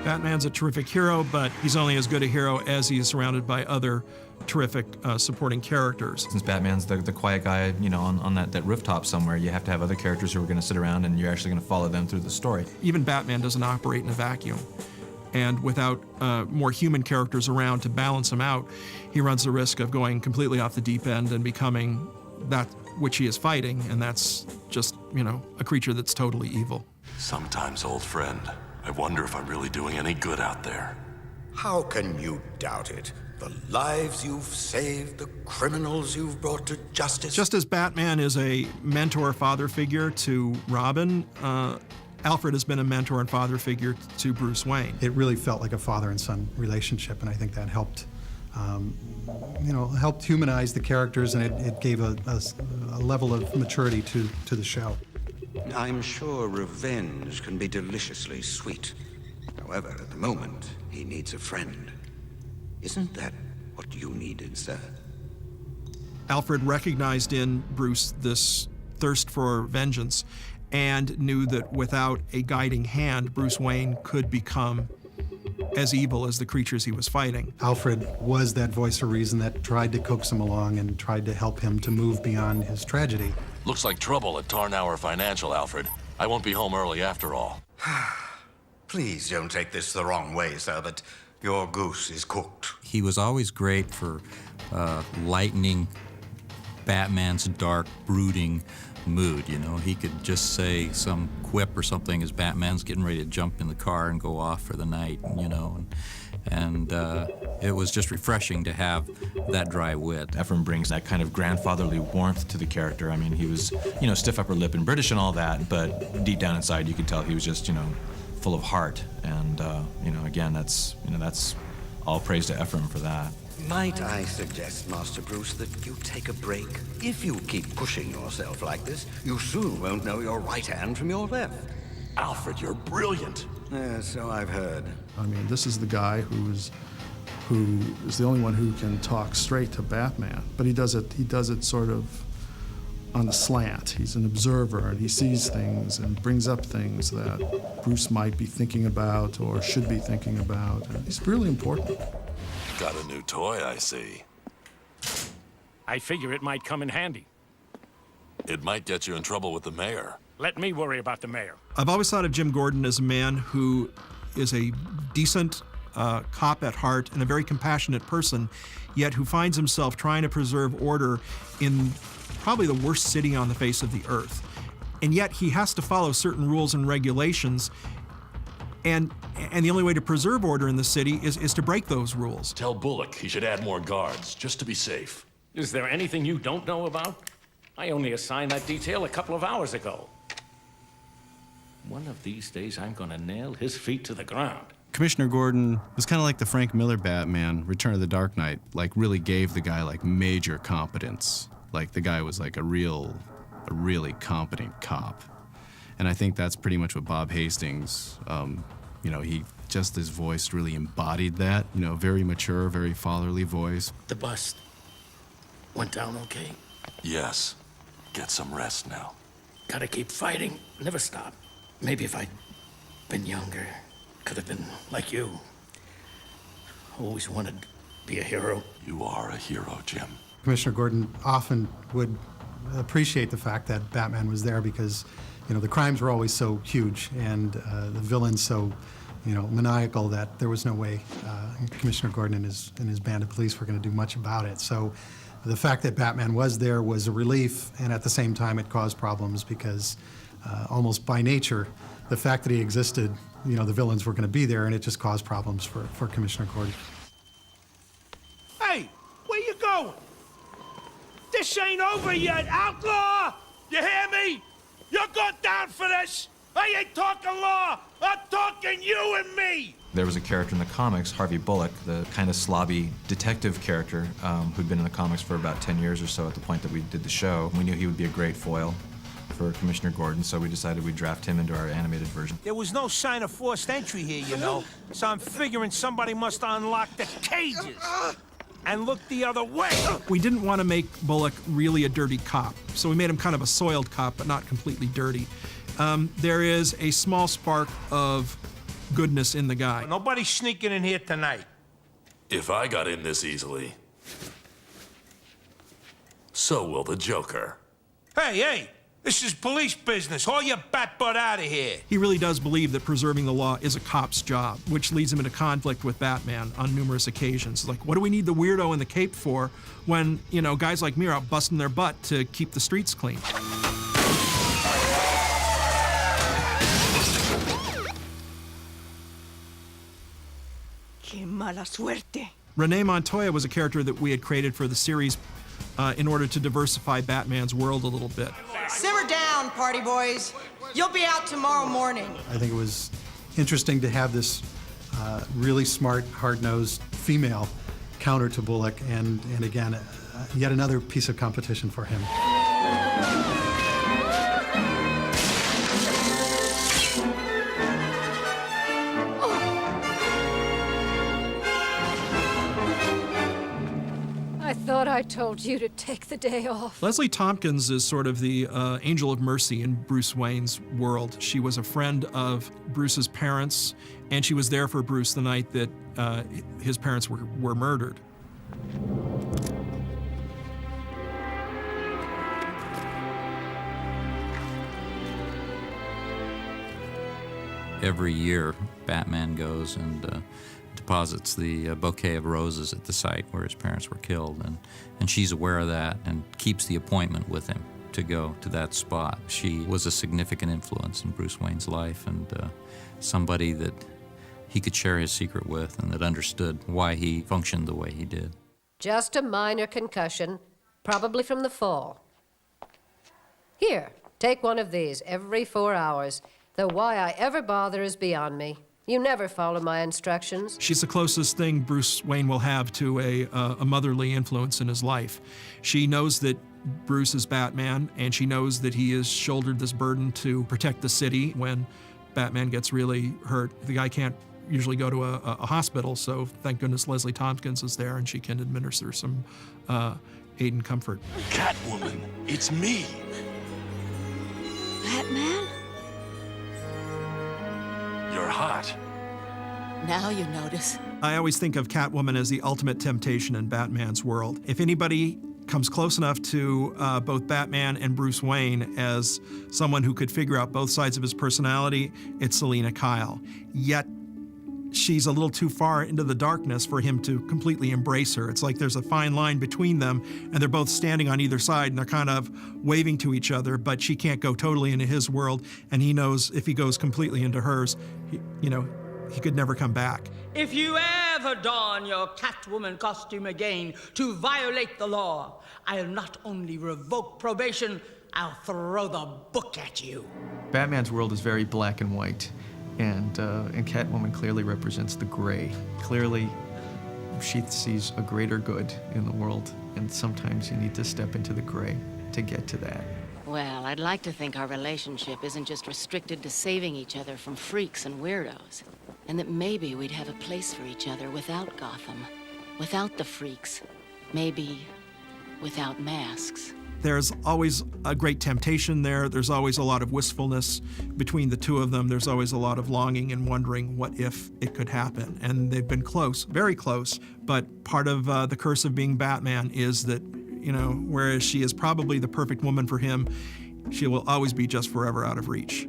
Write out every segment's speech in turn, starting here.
Batman's a terrific hero, but he's only as good a hero as he is surrounded by other terrific supporting characters. Since Batman's the quiet guy, you know, on that rooftop somewhere, you have to have other characters who are going to sit around and you're actually going to follow them through the story. Even Batman doesn't operate in a vacuum. And without more human characters around to balance him out, he runs the risk of going completely off the deep end and becoming that which he is fighting, and that's just, you know, a creature that's totally evil. Sometimes, old friend, I wonder if I'm really doing any good out there. How can you doubt it? The lives you've saved, the criminals you've brought to justice. Just as Batman is a mentor father figure to Robin, Alfred has been a mentor and father figure to Bruce Wayne. It really felt like a father and son relationship, and I think that helped, helped humanize the characters, and it gave a level of maturity to the show. I'm sure revenge can be deliciously sweet. However, at the moment, he needs a friend. Isn't that what you needed, sir? Alfred recognized in Bruce this thirst for vengeance and knew that without a guiding hand, Bruce Wayne could become as evil as the creatures he was fighting. Alfred was that voice of reason that tried to coax him along and tried to help him to move beyond his tragedy. Looks like trouble at Tarnower Financial, Alfred. I won't be home early after all. Please don't take this the wrong way, sir, but your goose is cooked. He was always great for lightening Batman's dark, brooding mood, you know. He could just say some quip or something as Batman's getting ready to jump in the car and go off for the night, you know. And it was just refreshing to have that dry wit. Ephraim brings that kind of grandfatherly warmth to the character. I mean, he was, you know, stiff upper lip and British and all that, but deep down inside you could tell he was just, you know, full of heart. And, you know, again, that's all praise to Ephraim for that. Might I suggest, Master Bruce, that you take a break? If you keep pushing yourself like this, you soon won't know your right hand from your left. Alfred, you're brilliant. So I've heard. I mean, this is the guy who is the only one who can talk straight to Batman, but he does it sort of on the slant. He's an observer, and he sees things and brings up things that Bruce might be thinking about or should be thinking about. And he's really important. Got a new toy, I see. I figure it might come in handy. It might get you in trouble with the mayor. Let me worry about the mayor. I've always thought of Jim Gordon as a man who is a decent cop at heart and a very compassionate person, yet who finds himself trying to preserve order in probably the worst city on the face of the earth. And yet he has to follow certain rules and regulations, and the only way to preserve order in the city is to break those rules. Tell Bullock he should add more guards, just to be safe. Is there anything you don't know about? I only assigned that detail a couple of hours ago. One of these days, I'm gonna nail his feet to the ground. Commissioner Gordon was kind of like the Frank Miller Batman, Return of the Dark Knight, like really gave the guy like major competence. Like the guy was like a really competent cop. And I think that's pretty much what Bob Hastings, you know, his voice really embodied that, you know, very mature, very fatherly voice. The bust went down okay? Yes. Get some rest now. Gotta keep fighting, never stop. Maybe if I'd been younger, could have been like you. Always wanted to be a hero. You are a hero, Jim. Commissioner Gordon often would appreciate the fact that Batman was there because, you know, the crimes were always so huge and the villains so, you know, maniacal that there was no way Commissioner Gordon and his band of police were going to do much about it. So the fact that Batman was there was a relief, and at the same time it caused problems because almost by nature, the fact that he existed, you know, the villains were going to be there, and it just caused problems for Commissioner Gordon. Hey, where you going? This ain't over yet, outlaw! You hear me? You're going down for this! I ain't talking law! I'm talking you and me! There was a character in the comics, Harvey Bullock, the kind of slobby detective character who'd been in the comics for about 10 years or so at the point that we did the show. We knew he would be a great foil for Commissioner Gordon, so we decided we'd draft him into our animated version. There was no sign of forced entry here, you know, so I'm figuring somebody must have unlocked the cages and look the other way. We didn't want to make Bullock really a dirty cop, so we made him kind of a soiled cop, but not completely dirty. There is a small spark of goodness in the guy. Nobody's sneaking in here tonight. If I got in this easily, so will the Joker. Hey, this is police business. Haul your bat butt out of here. He really does believe that preserving the law is a cop's job, which leads him into conflict with Batman on numerous occasions. Like, what do we need the weirdo in the cape for when, you know, guys like me are out busting their butt to keep the streets clean? Qué mala suerte. Renee Montoya was a character that we had created for the series in order to diversify Batman's world a little bit. Simmer down, party boys. You'll be out tomorrow morning. I think it was interesting to have this really smart, hard-nosed female counter to Bullock, and again, yet another piece of competition for him. I thought I told you to take the day off. Leslie Tompkins is sort of the angel of mercy in Bruce Wayne's world. She was a friend of Bruce's parents, and she was there for Bruce the night that his parents were murdered. Every year, Batman goes and deposits the bouquet of roses at the site where his parents were killed, and she's aware of that and keeps the appointment with him to go to that spot. She was a significant influence in Bruce Wayne's life, and somebody that he could share his secret with and that understood why he functioned the way he did. Just a minor concussion, probably from the fall. Here, take one of these every 4 hours, though why I ever bother is beyond me. You never follow my instructions. She's the closest thing Bruce Wayne will have to a motherly influence in his life. She knows that Bruce is Batman, and she knows that he has shouldered this burden to protect the city when Batman gets really hurt. The guy can't usually go to a hospital, so thank goodness Leslie Tompkins is there and she can administer some aid and comfort. Catwoman, it's me. Batman? You're hot. Now you notice. I always think of Catwoman as the ultimate temptation in Batman's world. If anybody comes close enough to both Batman and Bruce Wayne as someone who could figure out both sides of his personality, it's Selina Kyle. Yet, she's a little too far into the darkness for him to completely embrace her. It's like there's a fine line between them, and they're both standing on either side, and they're kind of waving to each other, but she can't go totally into his world, and he knows if he goes completely into hers, he could never come back. If you ever don your Catwoman costume again to violate the law, I'll not only revoke probation, I'll throw the book at you. Batman's world is very black and white, and Catwoman clearly represents the gray. Clearly, she sees a greater good in the world, and sometimes you need to step into the gray to get to that. Well, I'd like to think our relationship isn't just restricted to saving each other from freaks and weirdos, and that maybe we'd have a place for each other without Gotham, without the freaks, maybe without masks. There's always a great temptation there. There's always a lot of wistfulness between the two of them. There's always a lot of longing and wondering what if it could happen. And they've been close, very close. But part of the curse of being Batman is that, whereas she is probably the perfect woman for him, she will always be just forever out of reach.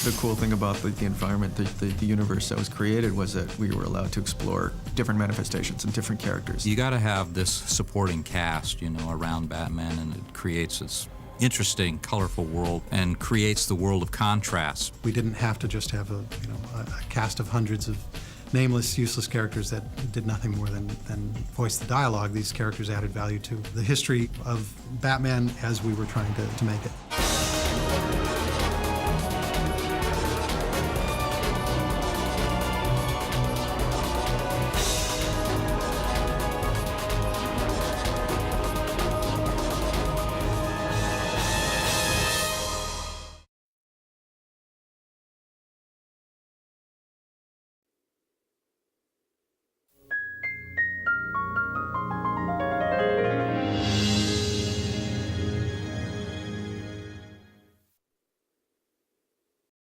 The cool thing about the environment, the universe that was created, was that we were allowed to explore different manifestations and different characters. You got to have this supporting cast, around Batman, and it creates this interesting, colorful world and creates the world of contrast. We didn't have to just have a cast of hundreds of nameless, useless characters that did nothing more than voice the dialogue. These characters added value to the history of Batman as we were trying to make it.